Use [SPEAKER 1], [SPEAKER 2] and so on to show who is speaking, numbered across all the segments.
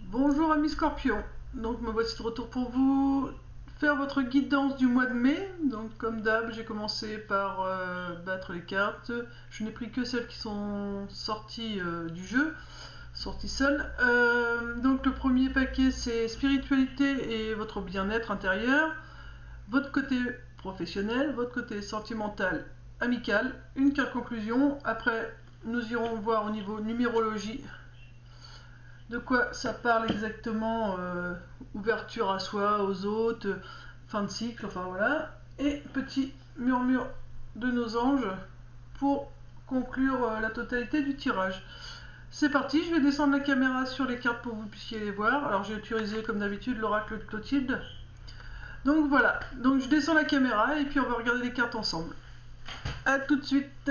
[SPEAKER 1] Bonjour amis Scorpions, donc me voici de retour pour vous faire votre guidance du mois de mai. Donc comme d'hab, j'ai commencé par battre les cartes. Je n'ai pris que celles qui sont sorties du jeu, sorties seules. Donc le premier paquet c'est spiritualité et votre bien-être intérieur, votre côté professionnel, votre côté sentimental, amical, une carte conclusion. Après nous irons voir au niveau numérologie de quoi ça parle exactement, ouverture à soi, aux autres, fin de cycle, enfin voilà. Et petit murmure de nos anges pour conclure la totalité du tirage. C'est parti, je vais descendre la caméra sur les cartes pour que vous puissiez les voir. Alors j'ai utilisé comme d'habitude l'oracle de Clotilde. Donc voilà, donc je descends la caméra et puis on va regarder les cartes ensemble. A tout de suite.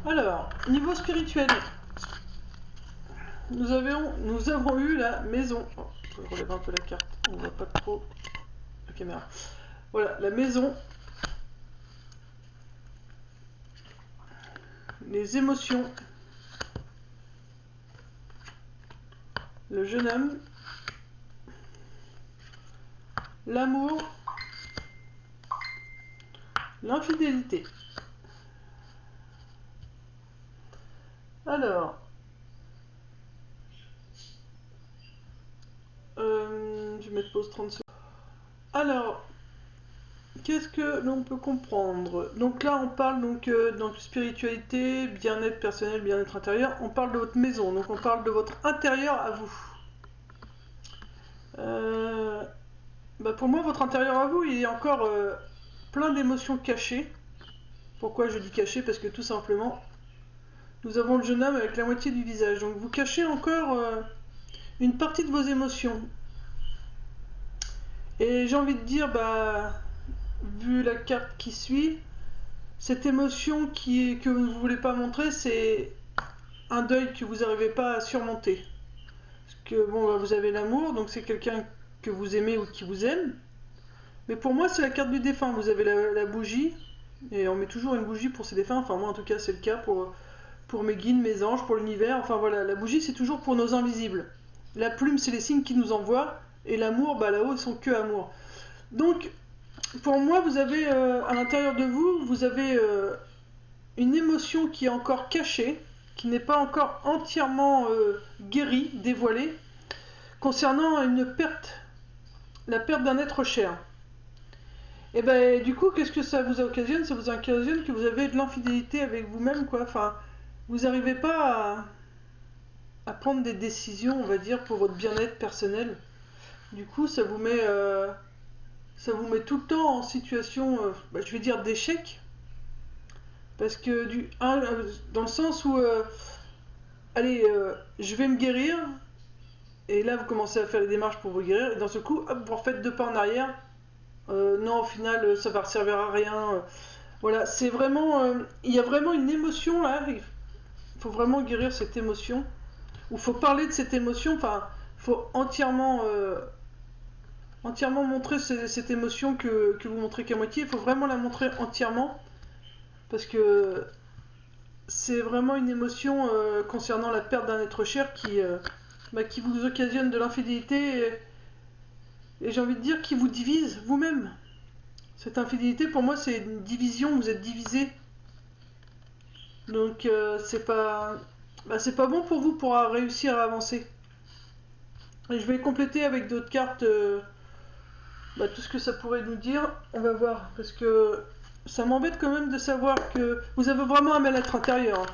[SPEAKER 1] Alors, niveau spirituel, nous avons eu la maison. Oh, je relève un peu la carte, on voit pas trop la caméra. Voilà, la maison. Les émotions. Le jeune homme. L'amour. L'infidélité. Alors. Je vais mettre pause 30 secondes. Alors. Qu'est-ce que l'on peut comprendre? Donc là, on parle donc spiritualité, bien-être personnel, bien-être intérieur. On parle de votre maison, donc on parle de votre intérieur à vous. Pour moi, votre intérieur à vous, il est encore plein d'émotions cachées. Pourquoi je dis cachées? Parce que tout simplement, nous avons le jeune homme avec la moitié du visage. Donc vous cachez encore une partie de vos émotions. Et j'ai envie de dire, vu la carte qui suit, cette émotion que vous ne voulez pas montrer, c'est un deuil que vous n'arrivez pas à surmonter. Parce que vous avez l'amour, donc c'est quelqu'un que vous aimez ou qui vous aime. Mais pour moi, c'est la carte du défunt. Vous avez la bougie, et on met toujours une bougie pour ses défunts. Enfin, moi, en tout cas, c'est le cas pour mes guides, mes anges, pour l'univers. Enfin, voilà, la bougie, c'est toujours pour nos invisibles. La plume, c'est les signes qui nous envoient. Et l'amour, là-haut, ils sont que amour. Donc, pour moi, vous avez, à l'intérieur de vous, vous avez une émotion qui est encore cachée, qui n'est pas encore entièrement guérie, dévoilée, concernant la perte d'un être cher. Et du coup, qu'est-ce que ça vous occasionne? Ça vous occasionne que vous avez de l'infidélité avec vous-même, quoi. Enfin, vous n'arrivez pas à prendre des décisions, on va dire, pour votre bien-être personnel. Du coup, ça vous met tout le temps en situation, je vais dire, d'échec. Parce que, dans le sens où, je vais me guérir, et là, vous commencez à faire les démarches pour vous guérir, et dans ce coup, hop, vous refaites 2 pas en arrière. Non, au final, ça va servir à rien. Voilà, c'est vraiment. Il y a vraiment une émotion là. Il faut vraiment guérir cette émotion. Ou faut parler de cette émotion. Enfin, faut entièrement montrer cette émotion que vous montrez qu'à moitié. Il faut vraiment la montrer entièrement. Parce que c'est vraiment une émotion concernant la perte d'un être cher qui vous occasionne de l'infidélité. Et j'ai envie de dire qui vous divise vous-même. Cette infidélité, pour moi, c'est une division, vous êtes divisé. Donc, c'est pas bon pour vous pour réussir à avancer. Et je vais compléter avec d'autres cartes tout ce que ça pourrait nous dire. On va voir, parce que ça m'embête quand même de savoir que vous avez vraiment un mal-être intérieur.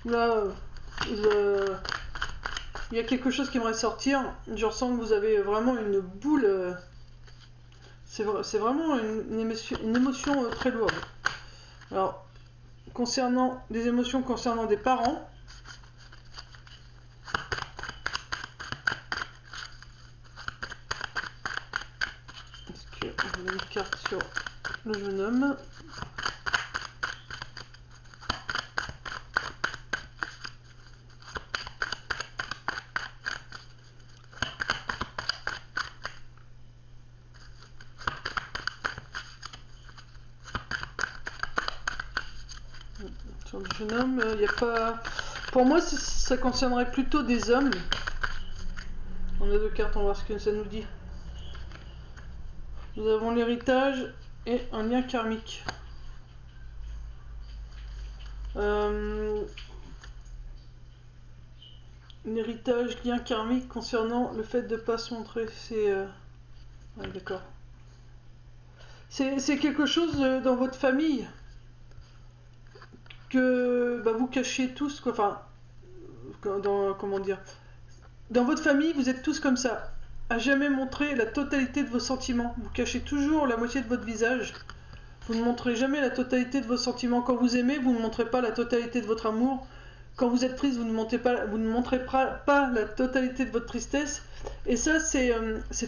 [SPEAKER 1] Là, il y a quelque chose qui aimerait sortir. Je ressens que vous avez vraiment une boule. C'est vraiment une émotion très lourde. Alors, concernant des émotions concernant des parents, est-ce que on a une carte sur le jeune homme? Sur le jeune homme, il n'y a pas... Pour moi, ça concernerait plutôt des hommes. On a deux cartes, on va voir ce que ça nous dit. Nous avons l'héritage et un lien karmique. L'héritage, lien karmique concernant le fait de ne pas se montrer, c'est... Ouais, d'accord. C'est quelque chose dans votre famille que bah, vous cachiez tous, quoi. Enfin, comment dire, dans votre famille, vous êtes tous comme ça, à jamais montrer la totalité de vos sentiments. Vous cachez toujours la moitié de votre visage. Vous ne montrez jamais la totalité de vos sentiments. Quand vous aimez, vous ne montrez pas la totalité de votre amour. Quand vous êtes triste, vous ne montrez pas la totalité de votre tristesse. Et ça, c'est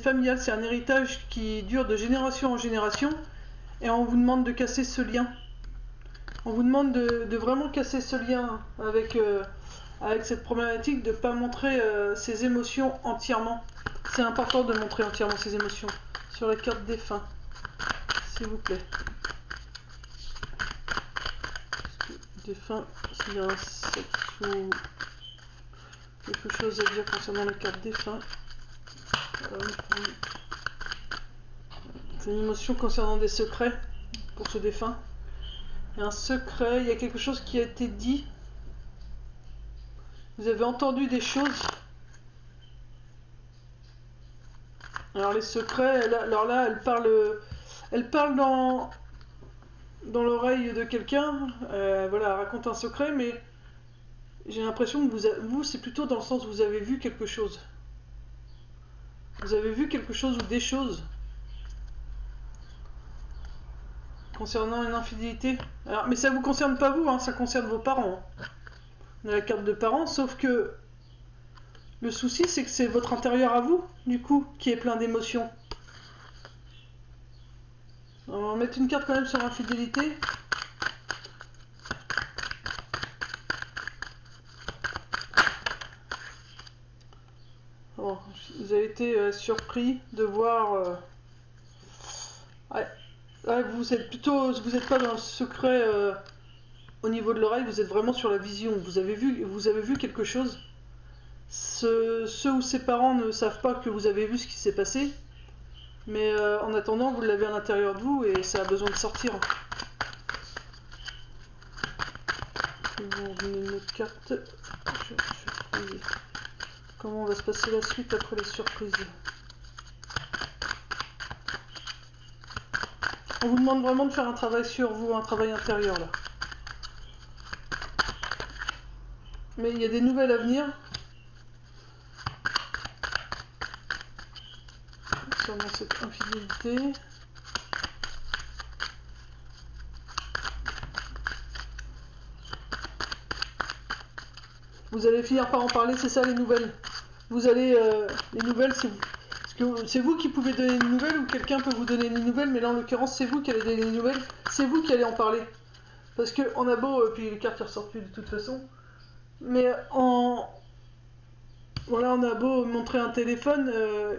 [SPEAKER 1] familial, c'est un héritage qui dure de génération en génération. Et on vous demande de casser ce lien. On vous demande de vraiment casser ce lien avec cette problématique de ne pas montrer ses émotions entièrement. C'est important de montrer entièrement ses émotions. Sur la carte défunt, s'il vous plaît. Défunt, s'il y a un sexe ou quelque chose à dire concernant la carte défunt. C'est une émotion concernant des secrets pour ce défunt. Il y a un secret, il y a quelque chose qui a été dit. Vous avez entendu des choses. Alors les secrets, alors là, elle parle dans l'oreille de quelqu'un. Voilà, elle raconte un secret, mais j'ai l'impression que vous, c'est plutôt dans le sens où vous avez vu quelque chose. Vous avez vu quelque chose ou des choses concernant une infidélité. Alors, mais ça vous concerne pas vous, hein, ça concerne vos parents. On a la carte de parents, sauf que le souci, c'est que c'est votre intérieur à vous, du coup, qui est plein d'émotions. On va mettre une carte quand même sur l'infidélité. Bon, vous avez été surpris de voir... Ouais, vous êtes pas dans le secret au niveau de l'oreille, vous êtes vraiment sur la vision. Vous avez vu quelque chose. Ceux ou ses parents ne savent pas que vous avez vu ce qui s'est passé. Mais en attendant, vous l'avez à l'intérieur de vous et ça a besoin de sortir. Ils vont donner une autre carte. Comment va se passer la suite après les surprises? On vous demande vraiment de faire un travail sur vous, un travail intérieur là. Mais il y a des nouvelles à venir. Concernant cette infidélité. Vous allez finir par en parler, c'est ça les nouvelles. Vous allez... les nouvelles, c'est vous qui pouvez donner une nouvelle ou quelqu'un peut vous donner une nouvelle, mais là en l'occurrence c'est vous qui allez donner une nouvelle, c'est vous qui allez en parler. Parce qu'on a beau, puis les cartes ne ressortent plus de toute façon, mais voilà, on a beau montrer un téléphone,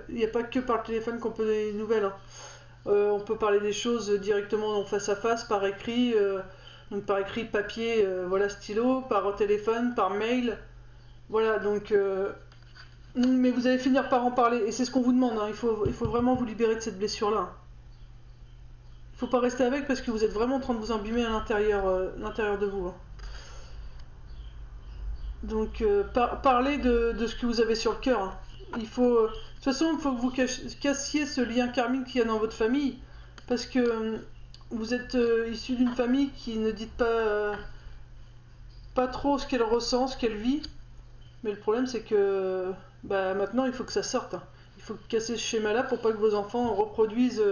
[SPEAKER 1] il n'y a pas que par le téléphone qu'on peut donner une nouvelle. Hein. On peut parler des choses directement en face à face, par écrit, donc par écrit, papier, voilà, stylo, par téléphone, par mail. Voilà, donc... mais vous allez finir par en parler, et c'est ce qu'on vous demande, hein. Il faut vraiment vous libérer de cette blessure-là. Il ne faut pas rester avec parce que vous êtes vraiment en train de vous imbimer à l'intérieur de vous. Hein. Donc, parlez de ce que vous avez sur le cœur. Hein. De toute façon, il faut que vous cassiez ce lien karmique qu'il y a dans votre famille, parce que vous êtes issu d'une famille qui ne dit pas trop ce qu'elle ressent, ce qu'elle vit. Mais le problème, c'est que maintenant, il faut que ça sorte. Hein. Il faut casser ce schéma-là pour pas que vos enfants reproduisent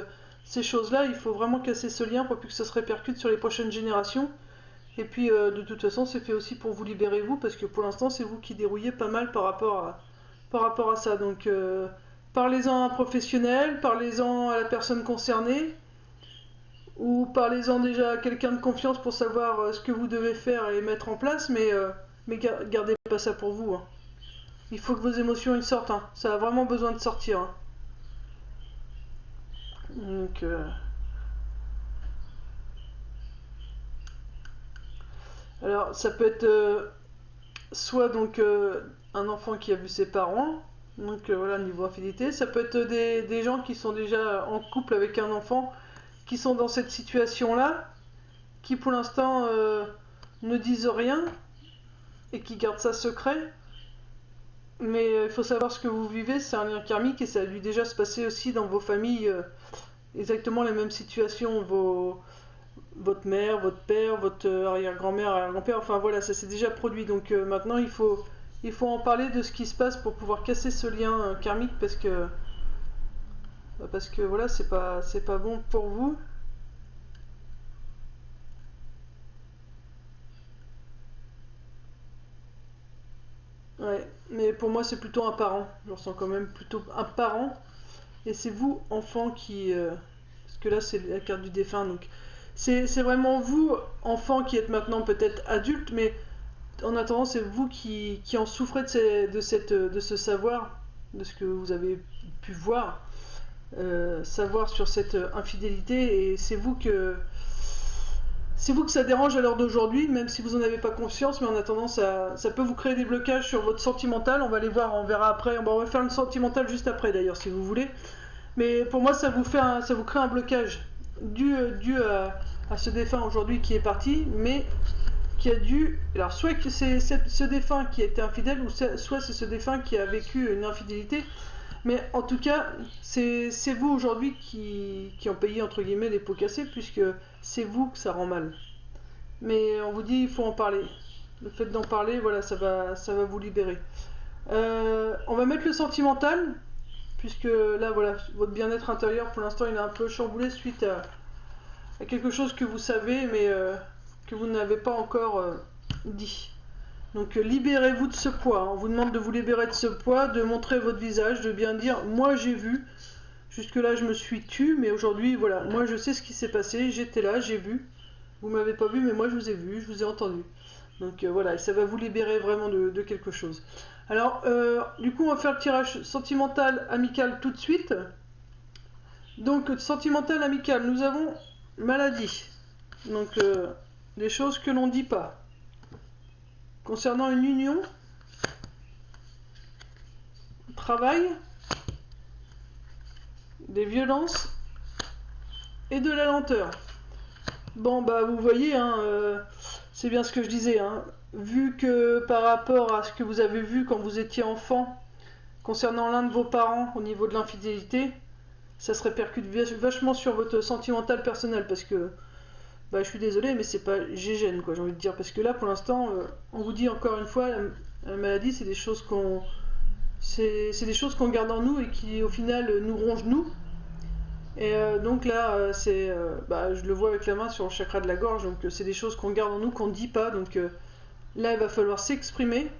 [SPEAKER 1] ces choses-là. Il faut vraiment casser ce lien pour que ça se répercute sur les prochaines générations. Et puis, de toute façon, c'est fait aussi pour vous libérer vous, parce que pour l'instant, c'est vous qui dérouillez pas mal par rapport à ça. Donc, parlez-en à un professionnel, parlez-en à la personne concernée, ou parlez-en déjà à quelqu'un de confiance pour savoir ce que vous devez faire et mettre en place, mais gardez pas ça pour vous. Hein. Il faut que vos émotions ils sortent. Hein. Ça a vraiment besoin de sortir. Hein. Donc, Alors, ça peut être soit donc un enfant qui a vu ses parents, donc voilà, niveau infidélité. Ça peut être des gens qui sont déjà en couple avec un enfant, qui sont dans cette situation-là, qui pour l'instant ne disent rien et qui gardent ça secret. Mais il faut savoir ce que vous vivez, c'est un lien karmique et ça a dû déjà se passer aussi dans vos familles, exactement les mêmes situations. Votre mère, votre père, votre arrière-grand-mère, arrière-grand-père, enfin voilà, ça s'est déjà produit. Donc maintenant il faut en parler de ce qui se passe pour pouvoir casser ce lien karmique parce que voilà, c'est pas bon pour vous. Ouais, mais pour moi c'est plutôt un parent. Je ressens quand même plutôt un parent. Et c'est vous, enfant, qui... parce que là c'est la carte du défunt, donc... C'est vraiment vous, enfant, qui êtes maintenant peut-être adulte, mais en attendant c'est vous qui en souffrez de ce savoir, de ce que vous avez pu voir, savoir sur cette infidélité, et c'est vous que ça dérange à l'heure d'aujourd'hui, même si vous n'en avez pas conscience, mais en attendant, ça peut vous créer des blocages sur votre sentimental. On va les voir, on verra après. On va faire le sentimental juste après d'ailleurs, si vous voulez. Mais pour moi, ça vous crée un blocage dû à ce défunt aujourd'hui qui est parti, mais qui a dû. Alors, soit que c'est ce défunt qui a été infidèle, ou soit c'est ce défunt qui a vécu une infidélité. Mais en tout cas, c'est vous aujourd'hui qui ont payé entre guillemets les pots cassés, puisque c'est vous que ça rend mal. Mais on vous dit, il faut en parler. Le fait d'en parler, voilà, ça va vous libérer. On va mettre le sentimental, puisque là, voilà, votre bien-être intérieur, pour l'instant, il est un peu chamboulé suite à quelque chose que vous savez, mais que vous n'avez pas encore dit. Donc libérez-vous de ce poids, hein. On vous demande de vous libérer de ce poids, de montrer votre visage, de bien dire moi j'ai vu, jusque là je me suis tue, mais aujourd'hui voilà, moi je sais ce qui s'est passé, j'étais là, j'ai vu, vous m'avez pas vu mais moi je vous ai vu, je vous ai entendu. Donc voilà, et ça va vous libérer vraiment de quelque chose. Alors du coup on va faire le tirage sentimental amical tout de suite. Donc sentimental amical, nous avons maladie, donc des choses que l'on dit pas. Concernant une union, travail, des violences et de la lenteur. Bon bah vous voyez, hein, c'est bien ce que je disais, hein. Vu que par rapport à ce que vous avez vu quand vous étiez enfant, concernant l'un de vos parents au niveau de l'infidélité, ça se répercute vachement sur votre sentimental personnel, parce que bah, je suis désolé mais c'est pas gégène quoi, j'ai envie de dire, parce que là pour l'instant on vous dit encore une fois, la maladie c'est des choses c'est des choses qu'on garde en nous et qui au final nous rongent nous. Et donc là, je le vois avec la main sur le chakra de la gorge, donc c'est des choses qu'on garde en nous, qu'on ne dit pas. Donc là, il va falloir s'exprimer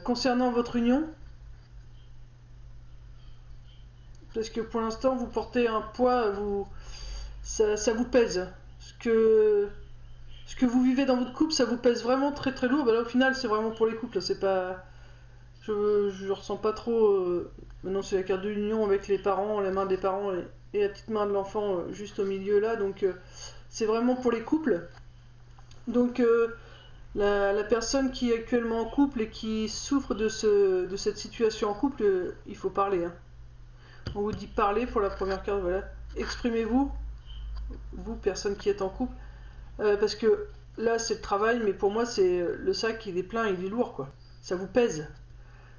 [SPEAKER 1] concernant votre union. Parce que pour l'instant, vous portez un poids, ça vous pèse. Ce que vous vivez dans votre couple, ça vous pèse vraiment très très lourd. Bah là, au final, c'est vraiment pour les couples. C'est pas, je ressens pas trop. Maintenant, c'est la carte de l'union avec les parents, la main des parents et la petite main de l'enfant juste au milieu là. Donc, c'est vraiment pour les couples. Donc, la personne qui est actuellement en couple et qui souffre de cette situation en couple, il faut parler, hein. On vous dit parler pour la première carte, voilà. Exprimez-vous, vous, personne qui êtes en couple. Parce que là, c'est le travail, mais pour moi, c'est le sac, il est plein, il est lourd, quoi. Ça vous pèse.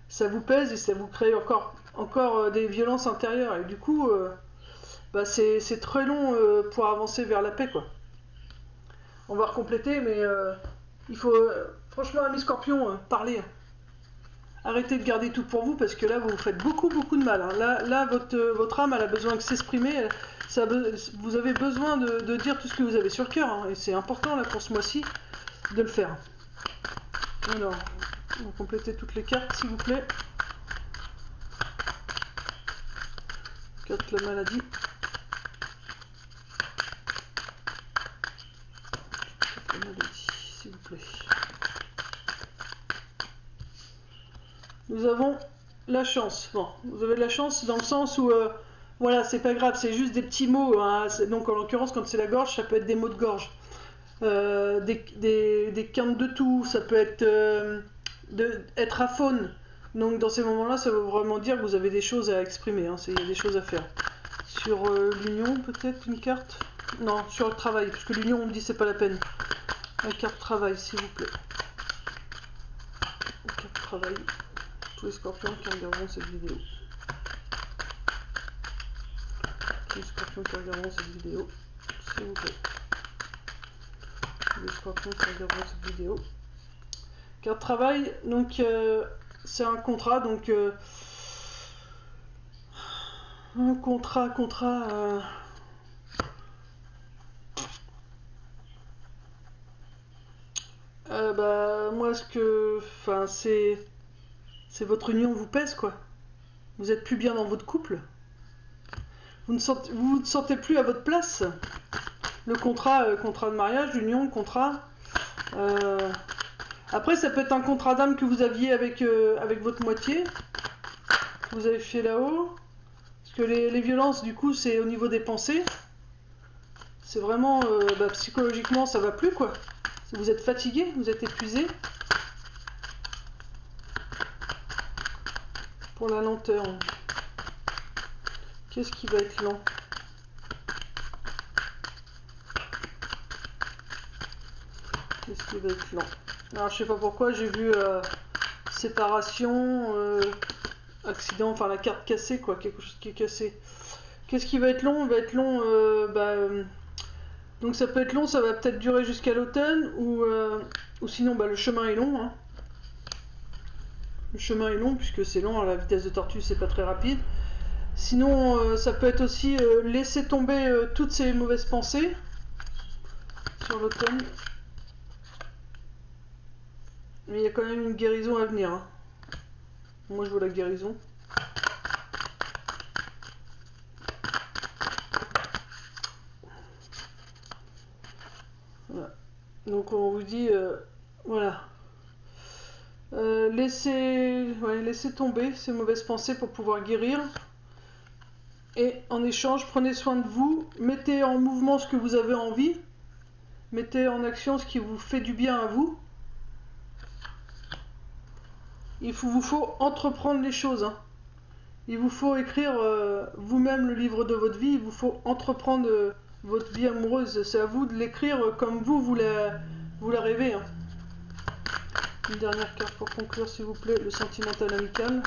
[SPEAKER 1] Ça vous pèse et ça vous crée encore des violences intérieures. Et du coup, c'est très long pour avancer vers la paix, quoi. On va recompléter, mais il faut, franchement, ami Scorpion, parler. Arrêtez de garder tout pour vous parce que là, vous vous faites beaucoup, beaucoup de mal, hein. Là votre âme, elle a besoin de s'exprimer. Vous avez besoin de dire tout ce que vous avez sur le cœur, hein, et c'est important, là, pour ce mois-ci, de le faire. Alors, on va compléter toutes les cartes, s'il vous plaît. Carte la maladie. Carte la maladie, s'il vous plaît. Nous avons la chance. Bon, vous avez de la chance dans le sens où, voilà, c'est pas grave, c'est juste des petits mots, hein. Donc en l'occurrence, quand c'est la gorge, ça peut être des mots de gorge. des quintes de tout, ça peut être être aphone. Donc dans ces moments-là, ça veut vraiment dire que vous avez des choses à exprimer, hein, il y a des choses à faire. Sur l'union, peut-être une carte? Non, sur le travail, parce que l'union, on me dit c'est pas la peine. La carte travail, s'il vous plaît. La carte travail. Tous les scorpions qui regarderont cette vidéo. Tous les scorpions qui regarderont cette vidéo, s'il vous plaît. Tous les scorpions qui regarderont cette vidéo. Carte travail, donc c'est un contrat, donc un contrat. Bah moi enfin c'est votre union vous pèse quoi. Vous êtes plus bien dans votre couple. Vous ne sentez plus à votre place. Le contrat, contrat de mariage, l'union, contrat. Après, ça peut être un contrat d'âme que vous aviez avec votre moitié, que vous avez fait là-haut. Parce que les violences, du coup, c'est au niveau des pensées. C'est vraiment, psychologiquement, ça va plus, quoi. Vous êtes fatigué, vous êtes épuisé. Pour la lenteur. Qu'est-ce qui va être lent? Qu'est-ce qui va être lent? Alors, je sais pas pourquoi, j'ai vu séparation, accident, enfin la carte cassée, quoi, quelque chose qui est cassé. Qu'est-ce qui va être long? Il va être long, donc ça peut être long, ça va peut-être durer jusqu'à l'automne, ou sinon, le chemin est long, hein. Le chemin est long, puisque c'est long, à la vitesse de tortue, c'est pas très rapide. Sinon, ça peut être aussi laisser tomber toutes ces mauvaises pensées sur l'automne. Mais il y a quand même une guérison à venir, hein. Moi, je veux la guérison. Voilà. Donc, on vous dit, voilà. Laissez tomber ces mauvaises pensées pour pouvoir guérir. Et en échange, prenez soin de vous. Mettez en mouvement ce que vous avez envie. Mettez en action ce qui vous fait du bien à vous. Vous faut entreprendre les choses, hein. Il vous faut écrire vous-même le livre de votre vie. Il vous faut entreprendre votre vie amoureuse. C'est à vous de l'écrire comme vous la rêvez, hein. Une dernière carte pour conclure, s'il vous plaît. Le sentimental amical.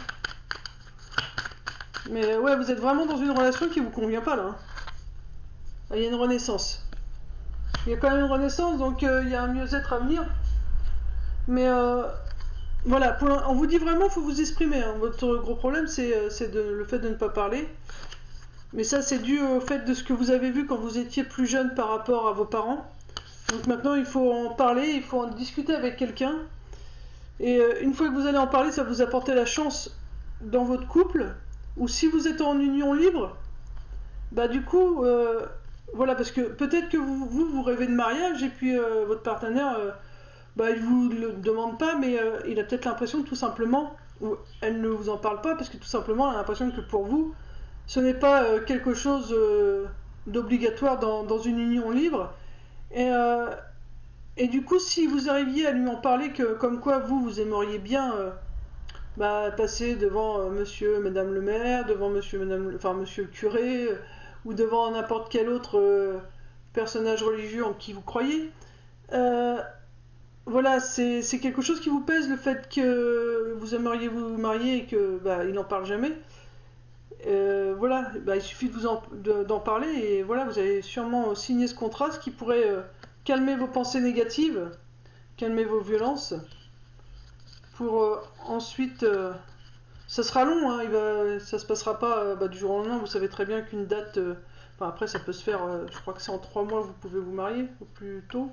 [SPEAKER 1] Mais ouais, vous êtes vraiment dans une relation qui vous convient pas, là, hein. Il y a une renaissance. Il y a quand même une renaissance, donc il y a un mieux-être à venir. Mais voilà, on vous dit vraiment, il faut vous exprimer, hein. Votre gros problème, c'est le fait de ne pas parler. Mais ça, c'est dû au fait de ce que vous avez vu quand vous étiez plus jeune par rapport à vos parents. Donc maintenant, il faut en parler, il faut en discuter avec quelqu'un. Et une fois que vous allez en parler, ça va vous apporter la chance dans votre couple. Ou si vous êtes en union libre, du coup, voilà, parce que peut-être que vous rêvez de mariage et puis votre partenaire, il vous le demande pas, mais il a peut-être l'impression tout simplement, ou elle ne vous en parle pas, parce que tout simplement, elle a l'impression que pour vous, ce n'est pas quelque chose d'obligatoire dans une union libre. Et du coup, si vous arriviez à lui en parler, comme quoi vous aimeriez bien passer devant monsieur, madame le maire, devant monsieur, madame, enfin monsieur le curé, ou devant n'importe quel autre personnage religieux en qui vous croyez. Voilà, c'est quelque chose qui vous pèse, le fait que vous aimeriez vous marier et que il n'en parle jamais. Voilà, il suffit d'en parler et voilà, vous allez sûrement signer ce contrat, ce qui pourrait calmer vos pensées négatives, calmer vos violences, pour ensuite, ça sera long, hein, ça se passera pas du jour au lendemain. Vous savez très bien qu'une date, après ça peut se faire, je crois que c'est en 3 mois vous pouvez vous marier au plus tôt,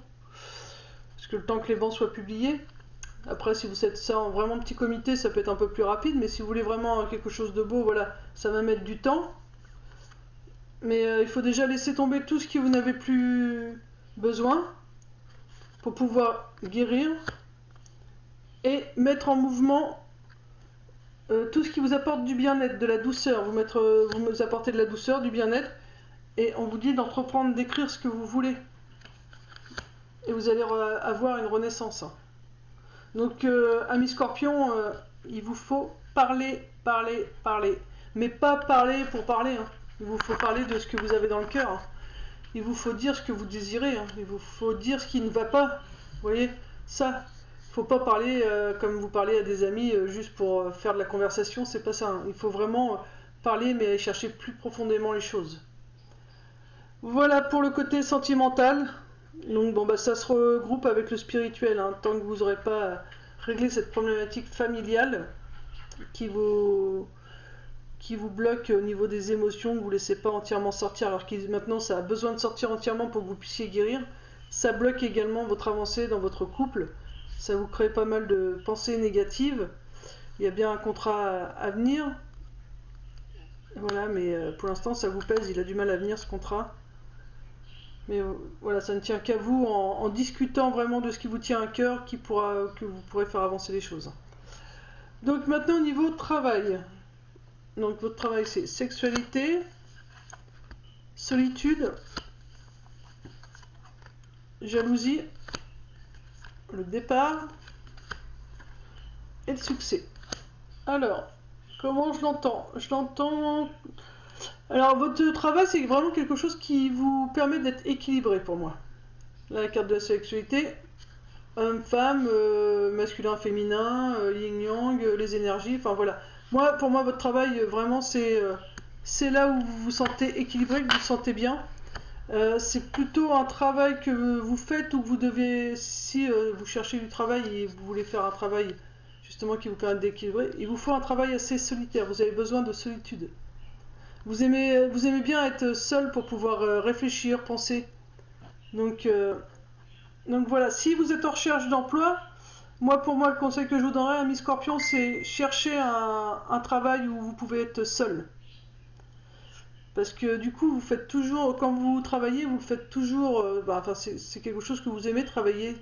[SPEAKER 1] parce que le temps que les bans soient publiés. Après, si vous faites ça en vraiment petit comité, ça peut être un peu plus rapide, mais si vous voulez vraiment quelque chose de beau, voilà, ça va mettre du temps. Mais il faut déjà laisser tomber tout ce que vous n'avez plus besoin pour pouvoir guérir et mettre en mouvement tout ce qui vous apporte du bien-être, de la douceur. Vous apportez de la douceur, du bien-être, et on vous dit d'entreprendre, d'écrire ce que vous voulez. et vous allez avoir une renaissance. Donc, amis scorpions, il vous faut parler, parler, parler. Mais pas parler pour parler. Hein. Il vous faut parler de ce que vous avez dans le cœur. Hein. Il vous faut dire ce que vous désirez. Hein. Il vous faut dire ce qui ne va pas. Vous voyez, ça. Il ne faut pas parler comme vous parlez à des amis juste pour faire de la conversation. C'est pas ça. Hein. Il faut vraiment parler, mais aller chercher plus profondément les choses. Voilà pour le côté sentimental. Donc bon, bah, ça se regroupe avec le spirituel. Hein. Tant que vous n'aurez pas réglé cette problématique familiale qui vous bloque au niveau des émotions, que vous ne laissez pas entièrement sortir, alors que maintenant ça a besoin de sortir entièrement pour que vous puissiez guérir. Ça bloque également votre avancée dans votre couple. Ça vous crée pas mal de pensées négatives. Il y a bien un contrat à venir. Voilà, mais pour l'instant ça vous pèse, il a du mal à venir ce contrat. Mais voilà, ça ne tient qu'à vous en discutant vraiment de ce qui vous tient à cœur que vous pourrez faire avancer les choses. Donc maintenant au niveau travail. Donc votre travail c'est sexualité, solitude, jalousie, le départ et le succès. Alors, comment je l'entends? Je l'entends... Alors votre travail c'est vraiment quelque chose qui vous permet d'être équilibré pour moi. Là, la carte de la sexualité, homme-femme, masculin-féminin, yin-yang, les énergies, enfin voilà. Pour moi, votre travail, vraiment, c'est là où vous vous sentez équilibré, que vous vous sentez bien. C'est plutôt un travail que vous faites où vous devez, si vous cherchez du travail et vous voulez faire un travail justement qui vous permet d'équilibrer, il vous faut un travail assez solitaire, vous avez besoin de solitude. Vous aimez bien être seul pour pouvoir réfléchir, penser. Donc voilà, si vous êtes en recherche d'emploi, pour moi, le conseil que je vous donnerais à Miss Scorpion, c'est chercher un travail où vous pouvez être seul. Parce que du coup, vous faites toujours, quand vous travaillez, vous faites toujours, c'est quelque chose que vous aimez travailler.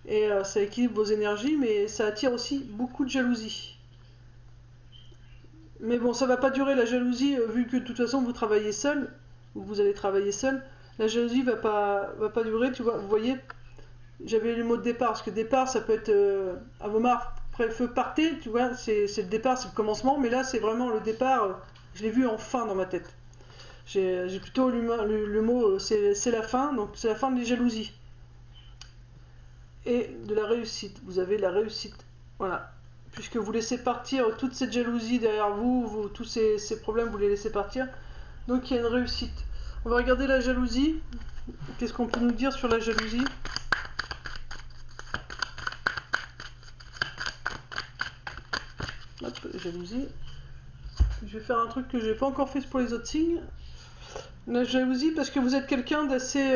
[SPEAKER 1] Et ça équilibre vos énergies, mais ça attire aussi beaucoup de jalousie. Mais bon, ça va pas durer la jalousie, vu que de toute façon vous travaillez seul, ou vous allez travailler seul. La jalousie va pas durer, tu vois, vous voyez. J'avais le mot de départ, parce que départ, ça peut être à vos marques, feu partez, tu vois, c'est le départ, c'est le commencement, mais là, c'est vraiment le départ, je l'ai vu en fin dans ma tête. J'ai plutôt le mot, c'est la fin, donc c'est la fin des jalousies. Et de la réussite, vous avez la réussite, voilà. Puisque vous laissez partir toute cette jalousie derrière vous, tous ces problèmes, vous les laissez partir, donc il y a une réussite. On va regarder la jalousie, qu'est-ce qu'on peut nous dire sur la jalousie ? Hop, jalousie. Je vais faire un truc que je n'ai pas encore fait pour les autres signes. La jalousie, parce que vous êtes quelqu'un d'assez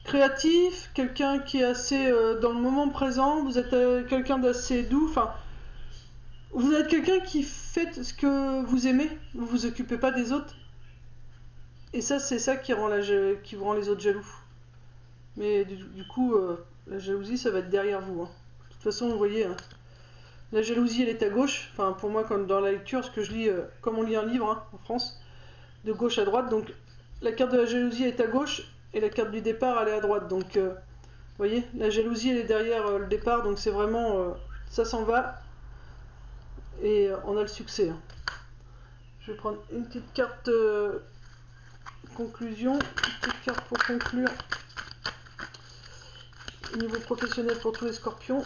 [SPEAKER 1] créatif, quelqu'un qui est assez dans le moment présent, vous êtes quelqu'un d'assez doux, enfin, vous êtes quelqu'un qui fait ce que vous aimez, vous vous occupez pas des autres. Et ça, c'est ça qui vous rend les autres jaloux. Mais du coup, la jalousie, ça va être derrière vous. Hein. De toute façon, vous voyez... Hein. La jalousie, elle est à gauche. Enfin, pour moi, comme dans la lecture, ce que je lis, comme on lit un livre hein, en France, de gauche à droite. Donc, la carte de la jalousie est à gauche et la carte du départ, elle est à droite. Donc, vous voyez, la jalousie, elle est derrière le départ. Donc, c'est vraiment, ça s'en va et on a le succès. Hein. Je vais prendre une petite carte conclusion, une petite carte pour conclure. Au niveau professionnel pour tous les scorpions.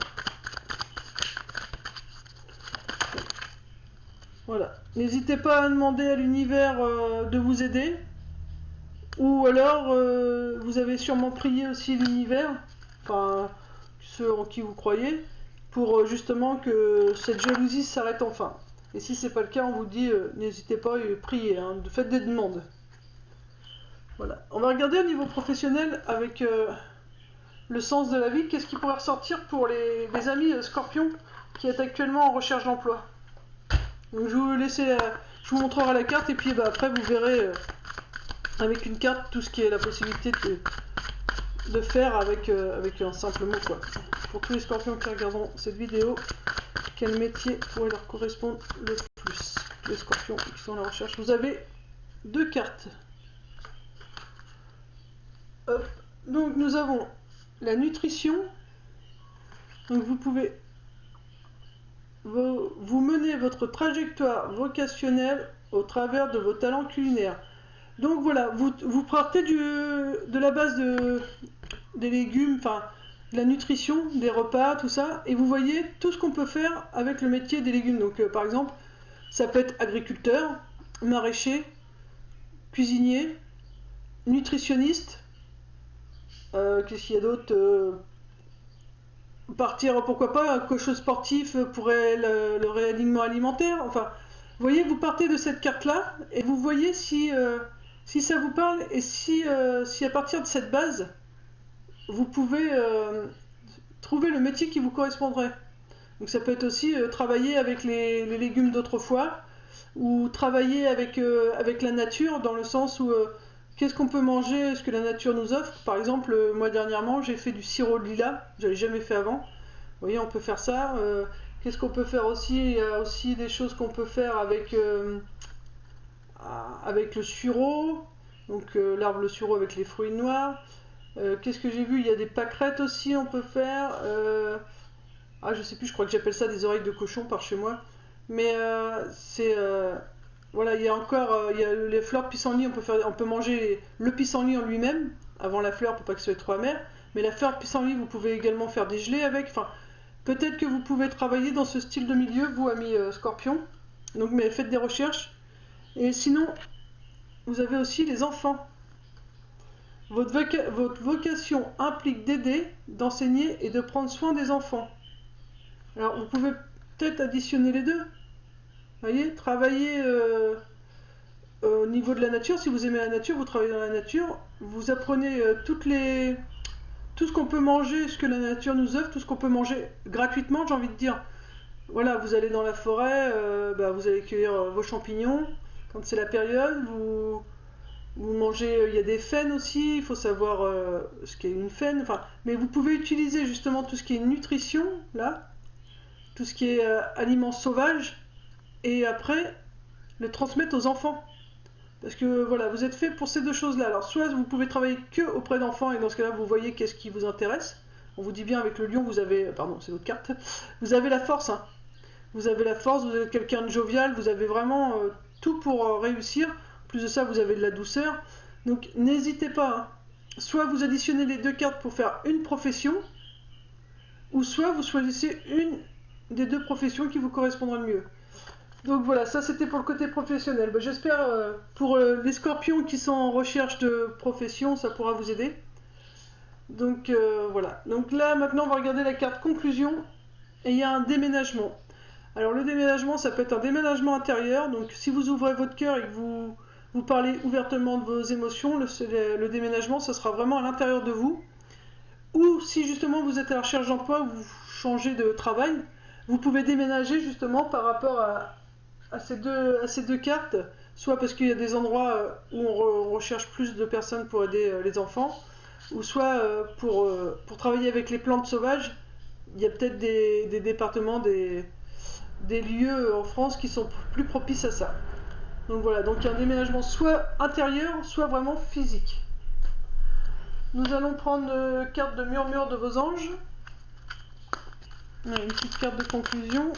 [SPEAKER 1] Voilà. N'hésitez pas à demander à l'univers de vous aider. Ou alors, vous avez sûrement prié aussi l'univers, enfin, ceux en qui vous croyez, pour justement que cette jalousie s'arrête enfin. Et si c'est pas le cas, on vous dit, n'hésitez pas à prier, hein, faites des demandes. Voilà. On va regarder au niveau professionnel avec le sens de la vie. Qu'est-ce qui pourrait ressortir pour les amis scorpions qui est actuellement en recherche d'emploi? Donc je vous montrerai la carte et puis après vous verrez avec une carte tout ce qui est la possibilité de faire avec un simple mot quoi. Pour tous les scorpions qui regarderont cette vidéo, quel métier pourrait leur correspondre le plus? Les scorpions qui sont à la recherche. Vous avez deux cartes. Hop, Donc nous avons la nutrition. Donc vous pouvez vous mener votre trajectoire vocationnelle au travers de vos talents culinaires. Donc voilà, vous partez de la base des légumes, enfin de la nutrition, des repas, tout ça, et vous voyez tout ce qu'on peut faire avec le métier des légumes. Donc par exemple, ça peut être agriculteur, maraîcher, cuisinier, nutritionniste, qu'est-ce qu'il y a d'autre, partir, pourquoi pas, un coach sportif pour le réalignement alimentaire. Enfin, vous voyez, vous partez de cette carte-là et vous voyez si ça vous parle et si à partir de cette base, vous pouvez trouver le métier qui vous correspondrait. Donc ça peut être aussi travailler avec les légumes d'autrefois ou travailler avec la nature dans le sens où qu'est-ce qu'on peut manger, ce que la nature nous offre. Par exemple, moi dernièrement, j'ai fait du sirop de lilas, j'avais jamais fait avant. Vous voyez, on peut faire ça. Qu'est-ce qu'on peut faire aussi? Il y a aussi des choses qu'on peut faire avec le sureau. Donc l'arbre le sureau avec les fruits noirs. Qu'est-ce que j'ai vu? Il y a des pâquerettes aussi, on peut faire. Je sais plus, je crois que j'appelle ça des oreilles de cochon par chez moi. Mais voilà, il y a encore il y a les fleurs de pissenlit, on peut manger le pissenlit en lui-même, avant la fleur pour pas que ce soit trop amer. Mais la fleur de pissenlit, vous pouvez également faire des gelées avec. Enfin, peut-être que vous pouvez travailler dans ce style de milieu, vous, amis scorpions. Donc, mais faites des recherches. Et sinon, vous avez aussi les enfants. Votre vocation implique d'aider, d'enseigner et de prendre soin des enfants. Alors, vous pouvez peut-être additionner les deux. Vous voyez, travailler au niveau de la nature. Si vous aimez la nature, vous travaillez dans la nature. Vous apprenez tout ce qu'on peut manger, ce que la nature nous offre, tout ce qu'on peut manger gratuitement, j'ai envie de dire. Voilà, vous allez dans la forêt, vous allez cueillir vos champignons quand c'est la période. Vous mangez, il y a des faines aussi, il faut savoir ce qu'est une faine. Enfin, mais vous pouvez utiliser justement tout ce qui est nutrition, là, tout ce qui est aliments sauvages, et après le transmettre aux enfants. Parce que voilà, vous êtes fait pour ces deux choses-là. Alors soit vous pouvez travailler que auprès d'enfants, et dans ce cas-là, vous voyez qu'est-ce qui vous intéresse. On vous dit bien avec le lion, vous avez, pardon, c'est votre carte, vous avez la force, hein. Vous avez la force, vous êtes quelqu'un de jovial, vous avez vraiment tout pour réussir. En plus de ça, vous avez de la douceur. Donc n'hésitez pas, hein. Soit vous additionnez les deux cartes pour faire une profession, ou soit vous choisissez une des deux professions qui vous correspondra le mieux. Donc voilà, ça c'était pour le côté professionnel. J'espère pour les scorpions qui sont en recherche de profession, ça pourra vous aider. Donc voilà. Donc là maintenant on va regarder la carte conclusion et il y a un déménagement. Alors le déménagement, ça peut être un déménagement intérieur. Donc si vous ouvrez votre cœur et que vous parlez ouvertement de vos émotions, le déménagement, ça sera vraiment à l'intérieur de vous. Ou si justement vous êtes à la recherche d'emploi ou vous changez de travail, vous pouvez déménager justement par rapport à ces deux cartes, soit parce qu'il y a des endroits où on recherche plus de personnes pour aider les enfants, ou soit pour travailler avec les plantes sauvages. Il y a peut-être des départements, des lieux en France qui sont plus propices à ça. Donc voilà, donc il y a un déménagement soit intérieur, soit vraiment physique. Nous allons prendre une carte de murmure de vos anges. Une petite carte de conclusion.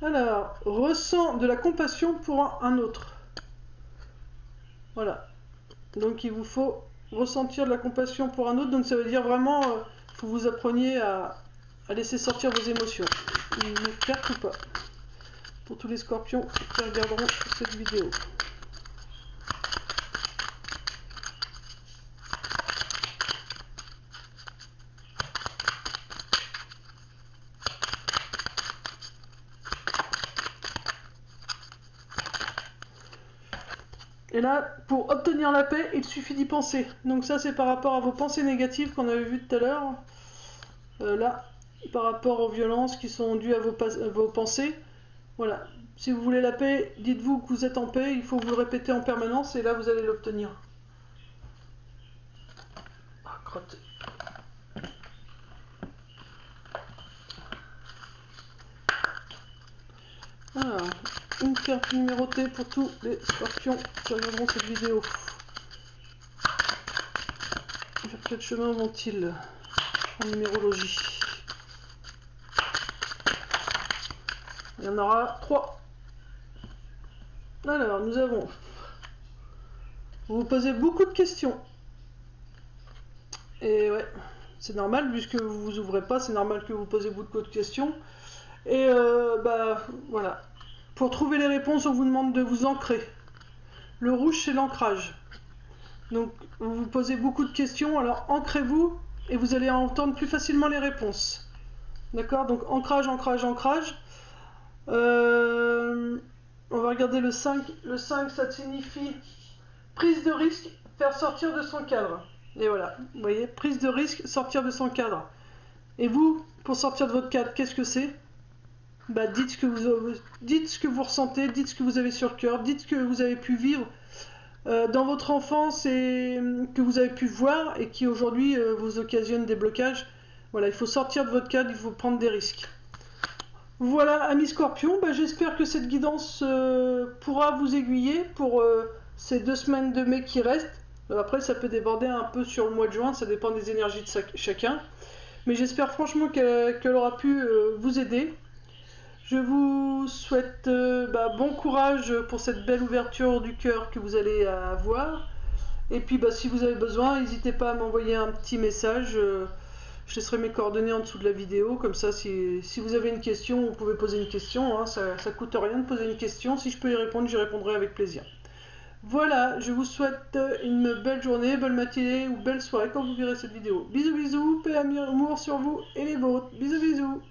[SPEAKER 1] Alors, ressent de la compassion pour un autre. Voilà. Donc il vous faut ressentir de la compassion pour un autre. Donc ça veut dire vraiment, il faut que vous appreniez à laisser sortir vos émotions. Une carte ou pas? Pour tous les scorpions qui regarderont cette vidéo. Et là, pour obtenir la paix, il suffit d'y penser. Donc ça, c'est par rapport à vos pensées négatives qu'on avait vues tout à l'heure. Là, par rapport aux violences qui sont dues à vos pensées. Voilà. Si vous voulez la paix, dites-vous que vous êtes en paix. Il faut vous le répéter en permanence et là, vous allez l'obtenir. Ah, crotte. Alors, une carte numérotée pour tous les scorpions qui regarderont cette vidéo. Vers quel chemin vont-ils en numérologie? Il y en aura 3. Alors, nous avons... Vous vous posez beaucoup de questions. Et ouais, c'est normal, puisque vous vous ouvrez pas, c'est normal que vous posez beaucoup de questions. Et bah voilà. Pour trouver les réponses, on vous demande de vous ancrer. Le rouge, c'est l'ancrage. Donc, vous vous posez beaucoup de questions, alors ancrez-vous et vous allez entendre plus facilement les réponses. D'accord? Donc, ancrage, ancrage, ancrage. On va regarder le 5. Le 5, ça signifie prise de risque, faire sortir de son cadre. Et voilà, vous voyez, prise de risque, sortir de son cadre. Et vous, pour sortir de votre cadre, qu'est-ce que c'est? Bah, dites ce que vous ressentez, dites ce que vous avez sur le cœur, dites ce que vous avez pu vivre dans votre enfance et que vous avez pu voir et qui aujourd'hui vous occasionne des blocages. Voilà, il faut sortir de votre cadre, il faut prendre des risques. Voilà, amis Scorpions, bah, j'espère que cette guidance pourra vous aiguiller pour ces 2 semaines de mai qui restent. Après, ça peut déborder un peu sur le mois de juin, ça dépend des énergies de chacun. Mais j'espère franchement qu'elle aura pu vous aider. Je vous souhaite bon courage pour cette belle ouverture du cœur que vous allez avoir. Et puis si vous avez besoin, n'hésitez pas à m'envoyer un petit message. Je laisserai mes coordonnées en dessous de la vidéo. Comme ça, si vous avez une question, vous pouvez poser une question. Hein, ça ne coûte rien de poser une question. Si je peux y répondre, j'y répondrai avec plaisir. Voilà, je vous souhaite une belle journée, belle matinée ou belle soirée quand vous verrez cette vidéo. Bisous bisous, paix, amour sur vous et les vôtres. Bisous bisous.